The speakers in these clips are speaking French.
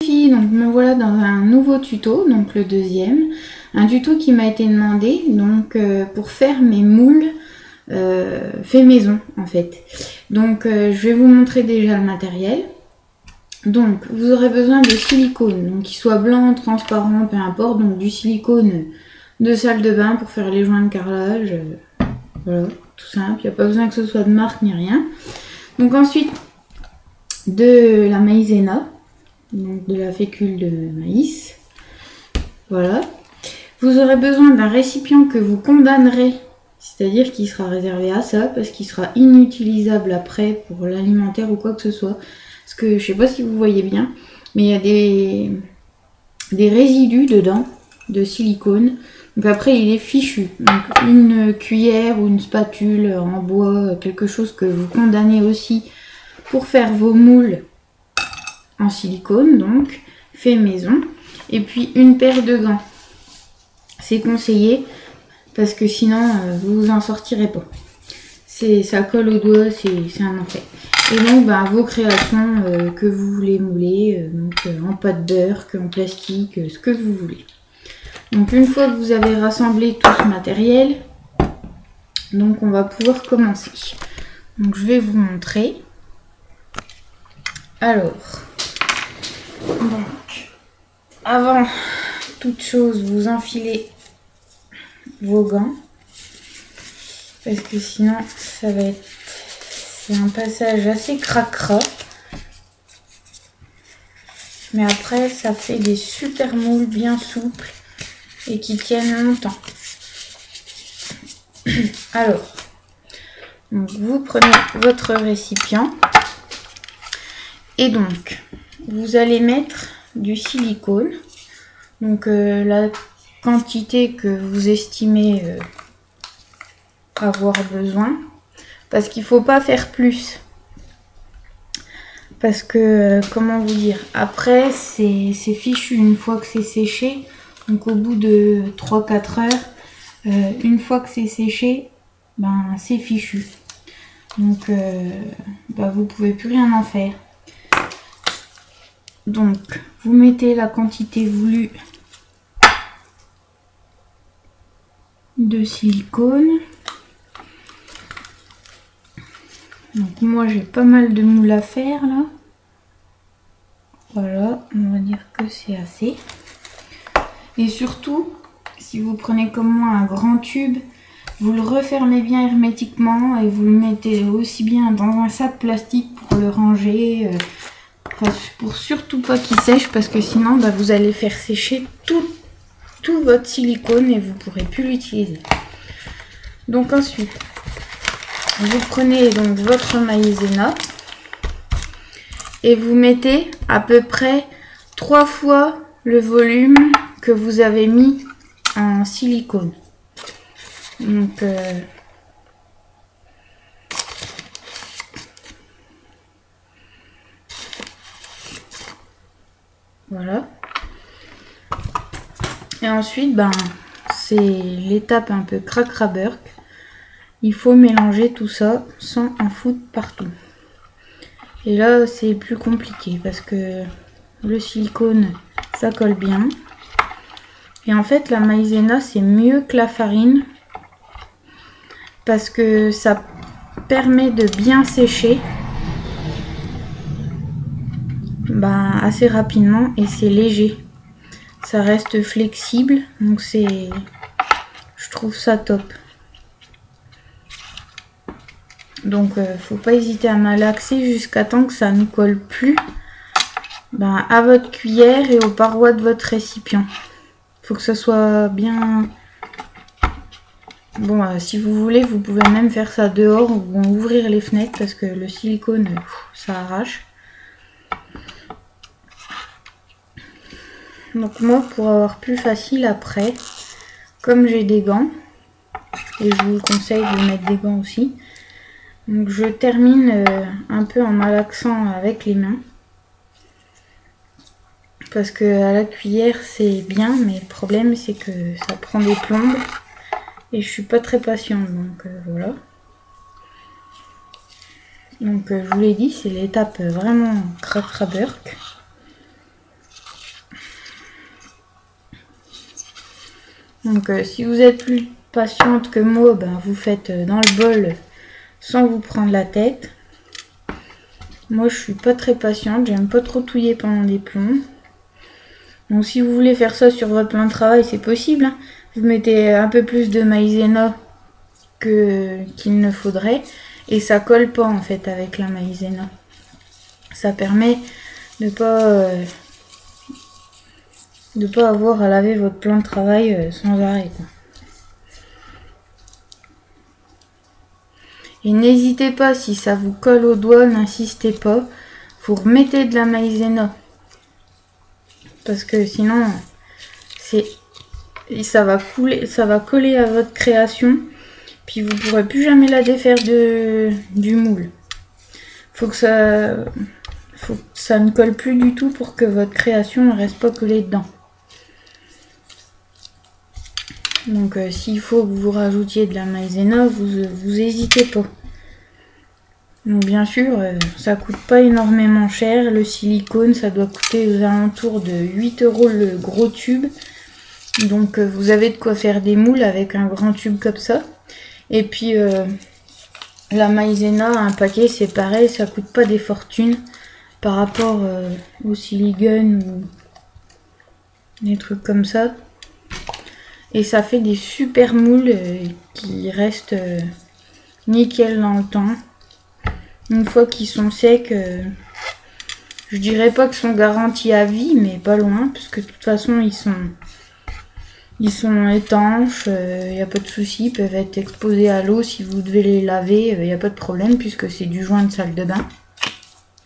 Donc me voilà dans un nouveau tuto, donc le deuxième, un tuto qui m'a été demandé donc pour faire mes moules fait maison en fait. Donc je vais vous montrer déjà le matériel. Donc vous aurez besoin de silicone, donc qu'il soit blanc, transparent, peu importe, donc du silicone de salle de bain pour faire les joints de carrelage, voilà, tout simple, il n'y a pas besoin que ce soit de marque ni rien. Donc ensuite de la maïzena, donc de la fécule de maïs, voilà. Vous aurez besoin d'un récipient que vous condamnerez, c'est-à-dire qu'il sera réservé à ça, parce qu'il sera inutilisable après pour l'alimentaire ou quoi que ce soit. Parce que je sais pas si vous voyez bien, mais il y a des résidus dedans de silicone. Donc après il est fichu. Donc une cuillère ou une spatule en bois, quelque chose que vous condamnez aussi pour faire vos moules en silicone, donc fait maison. Et puis une paire de gants. C'est conseillé parce que sinon vous vous en sortirez pas. Ça colle aux doigts, c'est un enfer. Et donc vos créations que vous voulez mouler, en pâte beurre, en plastique, ce que vous voulez. Donc une fois que vous avez rassemblé tout ce matériel, donc on va pouvoir commencer. Donc je vais vous montrer. Alors, donc avant toute chose, vous enfilez vos gants. Parce que sinon, ça va être... C'est un passage assez cracra. Mais après, ça fait des super moules bien souples et qui tiennent longtemps. Alors, donc vous prenez votre récipient. Et donc, vous allez mettre du silicone. Donc, la quantité que vous estimez avoir besoin, parce qu'il faut pas faire plus, parce que comment vous dire, après c'est fichu une fois que c'est séché. Donc au bout de 3-4 heures, une fois que c'est séché, c'est fichu, donc vous pouvez plus rien en faire. Donc vous mettez la quantité voulue de silicone. Donc moi j'ai pas mal de moules à faire là. Voilà, on va dire que c'est assez. Et surtout, si vous prenez comme moi un grand tube, vous le refermez bien hermétiquement et vous le mettez aussi bien dans un sac plastique pour le ranger. Pour surtout pas qu'il sèche, parce que sinon vous allez faire sécher tout votre silicone et vous pourrez plus l'utiliser. Donc ensuite, vous prenez donc votre maïzena et vous mettez à peu près 3 fois le volume que vous avez mis en silicone. Donc voilà. Et ensuite, c'est l'étape un peu cracraburk. Il faut mélanger tout ça sans en foutre partout. Et là, c'est plus compliqué parce que le silicone, ça colle bien. Et en fait, la maïzena, c'est mieux que la farine parce que ça permet de bien sécher assez rapidement et c'est léger. Ça reste flexible, donc je trouve ça top. Donc faut pas hésiter à malaxer jusqu'à temps que ça ne colle plus à votre cuillère et aux parois de votre récipient. Faut que ça soit bien... Bon, si vous voulez, vous pouvez même faire ça dehors ou ouvrir les fenêtres parce que le silicone, ça arrache. Donc moi, pour avoir plus facile après, comme j'ai des gants, et je vous conseille de mettre des gants aussi, donc je termine un peu en malaxant avec les mains. Parce que à la cuillère c'est bien, mais le problème c'est que ça prend des plombes. Et je suis pas très patiente, donc voilà. Donc je vous l'ai dit, c'est l'étape vraiment cracraburk. Donc si vous êtes plus patiente que moi, ben, vous faites dans le bol sans vous prendre la tête. Moi je suis pas très patiente, j'aime pas trop touiller pendant des plombs. Donc si vous voulez faire ça sur votre plan de travail, c'est possible, hein. Vous mettez un peu plus de maïzena qu'il ne faudrait. Et ça colle pas en fait avec la maïzena. Ça permet de pas avoir à laver votre plan de travail sans arrêt, quoi. Et n'hésitez pas, si ça vous colle au doigt, n'insistez pas. Vous remettez de la maïzena. Parce que sinon, ça va coller à votre création. Puis vous ne pourrez plus jamais la défaire du moule. Faut que ça ne colle plus du tout pour que votre création ne reste pas collée dedans. Donc s'il faut que vous rajoutiez de la maïzena, vous n'hésitez pas. Donc bien sûr, ça coûte pas énormément cher. Le silicone, ça doit coûter aux alentours de 8 € le gros tube. Donc vous avez de quoi faire des moules avec un grand tube comme ça. Et puis la maïzena, un paquet, c'est pareil, ça coûte pas des fortunes par rapport au silicone ou des trucs comme ça. Et ça fait des super moules qui restent nickel dans le temps. Une fois qu'ils sont secs, je dirais pas qu'ils sont garantis à vie, mais pas loin, parce que de toute façon ils sont étanches, il n'y a pas de souci, ils peuvent être exposés à l'eau si vous devez les laver, il n'y a pas de problème puisque c'est du joint de salle de bain.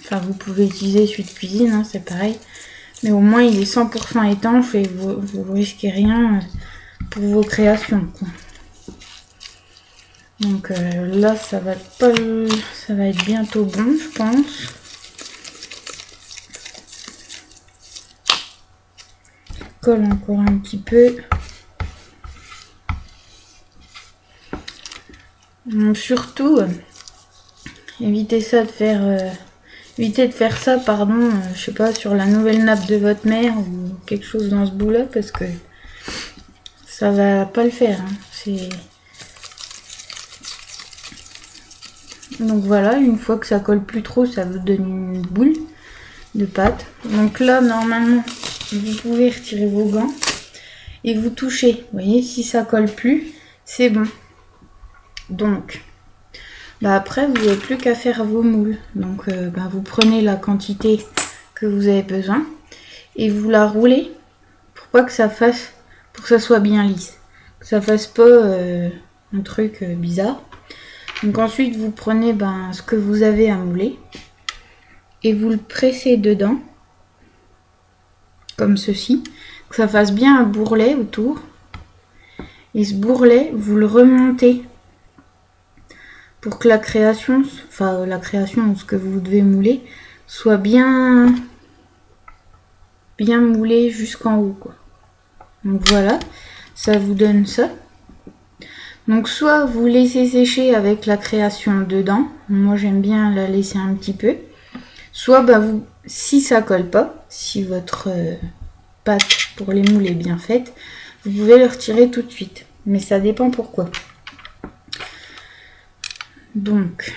Enfin vous pouvez utiliser celui de cuisine, hein, c'est pareil. Mais au moins il est 100% étanche et vous risquez rien pour vos créations, quoi. Donc là ça va être bientôt bon, je pense. Colle encore un petit peu. Donc surtout évitez de faire ça, pardon, je sais pas, sur la nouvelle nappe de votre mère ou quelque chose dans ce bout là, parce que ça va pas le faire, hein. Donc voilà, une fois que ça colle plus trop, ça vous donne une boule de pâte. Donc là, normalement, vous pouvez retirer vos gants et vous touchez. Vous voyez, si ça colle plus, c'est bon. Donc, après, vous n'avez plus qu'à faire vos moules. Donc, vous prenez la quantité que vous avez besoin et vous la roulez pour pas que pour que ça soit bien lisse. Que ça fasse pas un truc bizarre. Donc ensuite, vous prenez ce que vous avez à mouler et vous le pressez dedans, comme ceci, que ça fasse bien un bourrelet autour. Et ce bourrelet, vous le remontez pour que la création, ou ce que vous devez mouler, soit bien moulé jusqu'en haut, quoi. Donc voilà, ça vous donne ça. Donc soit vous laissez sécher avec la création dedans, moi j'aime bien la laisser un petit peu, soit si ça colle pas, si votre pâte pour les moules est bien faite, vous pouvez le retirer tout de suite, mais ça dépend pourquoi. Donc,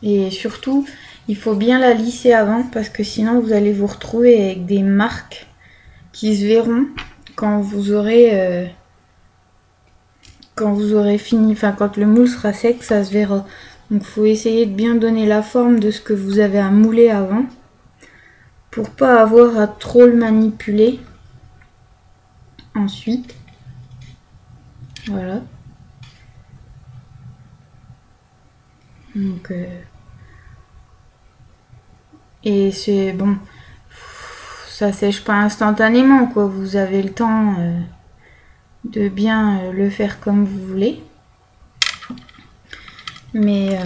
et surtout, il faut bien la lisser avant, parce que sinon vous allez vous retrouver avec des marques qui se verront quand vous aurez fini, quand le moule sera sec, ça se verra. Donc il faut essayer de bien donner la forme de ce que vous avez à mouler avant, pour pas avoir à trop le manipuler ensuite. Voilà. Donc et c'est bon, ça sèche pas instantanément, quoi. Vous avez le temps de bien le faire comme vous voulez, mais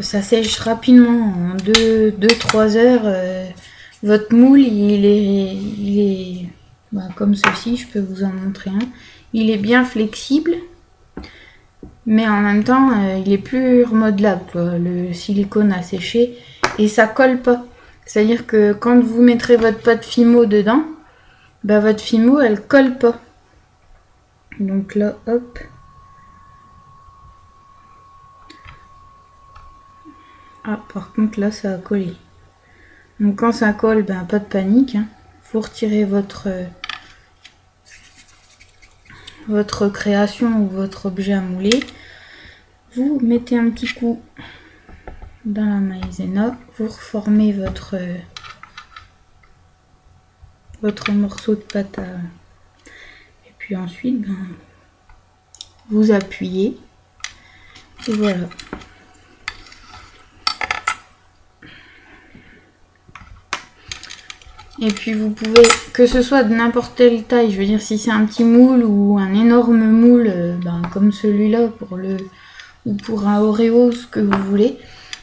ça sèche rapidement, en 2-3 heures. Votre moule il est comme ceci, je peux vous en montrer un. Il est bien flexible, mais en même temps il est plus remodelable, quoi. Le silicone a séché et ça colle pas, c'est à dire que quand vous mettrez votre pâte Fimo dedans, votre Fimo elle colle pas. Donc là, hop. Ah, par contre là ça a collé. Donc quand ça colle, ben pas de panique, hein. Faut retirer votre création ou votre objet à mouler. Vous mettez un petit coup dans la maïzena, vous reformez votre morceau de pâte et puis ensuite ben, vous appuyez et voilà. Et puis vous pouvez, que ce soit de n'importe quelle taille, je veux dire si c'est un petit moule ou un énorme moule, ben, comme celui-là ou pour un Oreo, ce que vous voulez,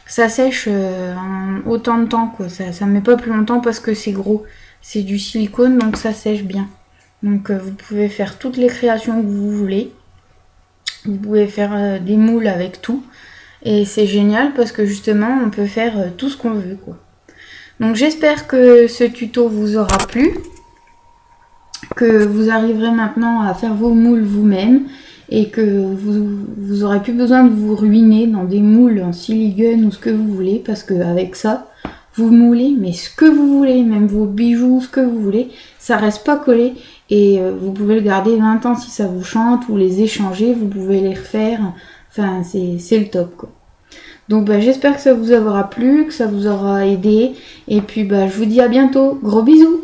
ça sèche en autant de temps quoi. Ça met pas plus longtemps parce que c'est gros, c'est du silicone donc ça sèche bien. Donc vous pouvez faire toutes les créations que vous voulez. Vous pouvez faire des moules avec tout et c'est génial parce que justement on peut faire tout ce qu'on veut quoi. Donc j'espère que ce tuto vous aura plu, que vous arriverez maintenant à faire vos moules vous-même et que vous aurez plus besoin de vous ruiner dans des moules en silicone ou ce que vous voulez parce qu'avec ça, vous moulez mais ce que vous voulez, même vos bijoux, ce que vous voulez, ça reste pas collé et vous pouvez le garder 20 ans si ça vous chante ou les échanger, vous pouvez les refaire, enfin c'est le top quoi. Donc bah, j'espère que ça vous aura plu, que ça vous aura aidé. Et puis bah, je vous dis à bientôt. Gros bisous!